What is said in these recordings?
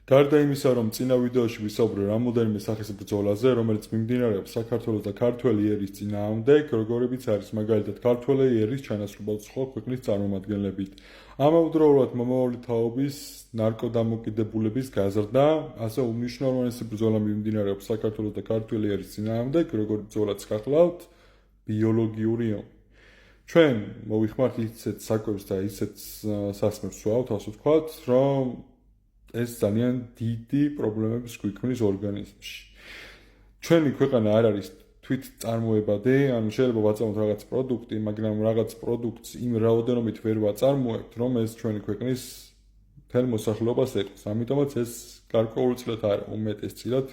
გარდა იმისა, რომ წინა ვიდეოში ვისაუბრე რამოდენიმე სახის ბრძოლაზე, რომელიც მიმდინარეობს საქართველოს და ქართველი ერის წინააღმდეგ, როგორებიც არის მაგალითად ქართველი ერის ჩანაცვლება სხვა ქვეყნის წარმომადგენლებით. ამავდროულად მომავალი თაობის ნარკოდამოკიდებულების გაზრდა, ასე უმნიშვნელოვანესი ბრძოლა მიმდინარეობს საქართველოს და ქართველი ერის წინააღმდეგ, როგორც ბრძოლაც გახლავთ, ბიოლოგიური ომი. ჩვენ მოვიხმართ ისეთ საკვებს და ისეთ სასმელს ვსვავთ, ასე ვთქვათ, რომ ეს ძალიან დიდი პრობლემებს გვიქმნის ორგანიზმში. ჩვენი ქვეყანა არ არის თვით წარმოებადი, ანუ შეიძლება ვაწარმოოთ რაღაც პროდუქტი, მაგრამ რაღაც პროდუქტს იმ რაოდენობით ვერ ვაწარმოებთ, რომ ეს ჩვენი ქვეყნის მთელ მოსახლეობას ეკოს. ამიტომაც ეს გარკვეულწილად არა უმეტესწილად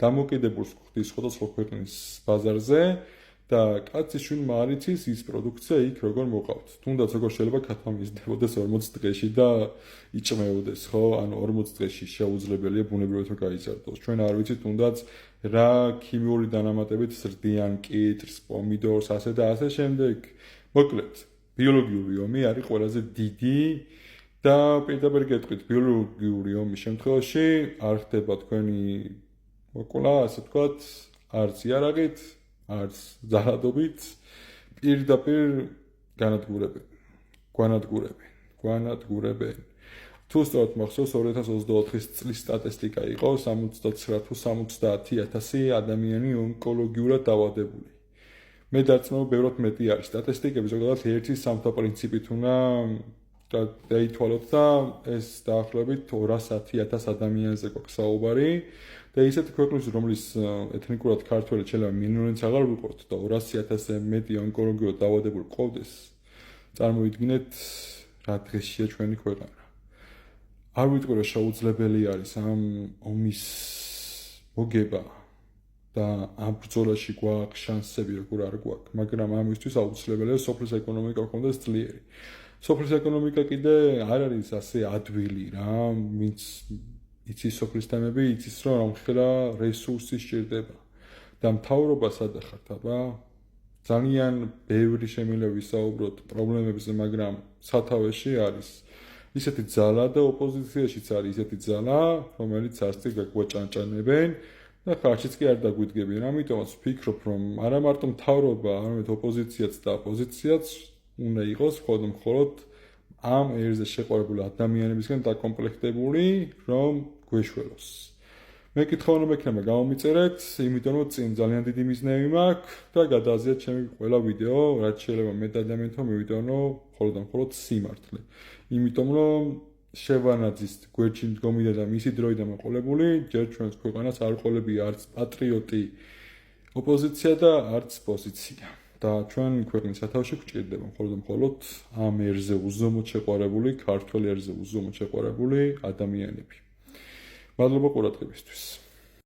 დამოკიდებულს ხვდის სხვადასხვა ქვეყნის ბაზარზე და კაცი შვილმა არ იცის ის პროდუქცია იქ როგორ მოყავთ. თუნდაც როგორ შეიძლება ქათამ იზრდებოდეს 40 დღეში და იჭმეოდეს, ხო? ანუ 40 დღეში შეუძლებელია ბუნებრივად რომ გაიზარდოს. ჩვენ არ ვიცით თუნდაც რა ქიმიური დანამატებით ზრდიან კიტრს, პომიდორს, ასე და ასე შემდეგ. მოკლედ, ბიოლოგიური ომი არის ყველაზე დიდი და პირდაპირ გეტყვით, ბიოლოგიური ომის შემთხვევაში არ ხდება თქვენი მოკლა, ასე ვთქვათ, არც იარაღით, არც ზარადობით, პირდაპირ განადგურებენ. თუ სწორად მახსოვს 2024 წლის სტატისტიკა იყო 69 თუ 70,000 ადამიანი ონკოლოგიურად დაავადებული. მე დარწმუნებული ბევრად მეტი არის სტატისტიკები, ზოგადად ერთი სამთა პრინციპით უნდა დაითვალოთ და ეს დაახლოებით 210,000 ადამიანზე გვაქვს საუბარი. და ისეთი ქვეყნის, რომლის ეთნიკურად ქართველი შეიძლება მინიმუმიც აღარ ვიყოთ და 200,000-ზე მეტი ონკოლოგიურად დაავადებული ყავდეს, წარმოიდგინეთ რა დღესია ჩვენი ქვეყანა. არ ვიტყვი რომ შეუძლებელი არის ამ ომის მოგება და ამ ბრძოლაში გვაქვს შანსები როგორ არ გვაქვს, მაგრამ ამისთვის აუცილებელია სოფლის ეკონომიკა გქონდეს ძლიერი. სოფლის ეკონომიკა კიდე არ არის ასე ადვილი რა, ვინც იცის სოფლის თემები, იცის რომ ამხელა რესურსი სჭირდება და მთავრობა სადახართ, აბა ძალიან ბევრი შემიძლია ვისაუბროთ პრობლემებზე, მაგრამ სათავეში არის ისეთი ძალა და ოპოზიციაშიც არის ისეთი ძალა, რომელიც არც გაგვაჭანჭანებენ და ხარჯიც კი არ დაგვიდგებიან. ამიტომაც ვფიქრობ, რომ არა მარტო მთავრობა, არამედ ოპოზიციაც და ოპოზიციაც უნდა იყოს მხოლოდ ამ ერზე შეყვარებული ადამიანებისგან დაკომპლექტებული, რომ გვეშველოს. მე კითხავ რომ ექნება გამომიწერეთ, იმიტომ რომ წინ ძალიან დიდი მიზნები მაქვს და გადააზიათ ჩემი ყველა ვიდეო, რაც შეიძლება მეტ ადამიანს მივიდეო მხოლოდ სიმართლე. იმიტომ რომ შევანაძის გვერდში მდგომიდა და მისი დროიდან მოყოლებული, ჯერ ჩვენს ქვეყანას არ ყოლებია არც პატრიოტი ოპოზიცია და არც პოზიცია. და ჩვენ ქვეყნის სათავეში გვჭირდება მხოლოდ ამ ერზე უზომოდ შეყვარებული, ქართველ ერზე უზომოდ შეყვარებული ადამიანები. მადლობა ყურადღებისთვის.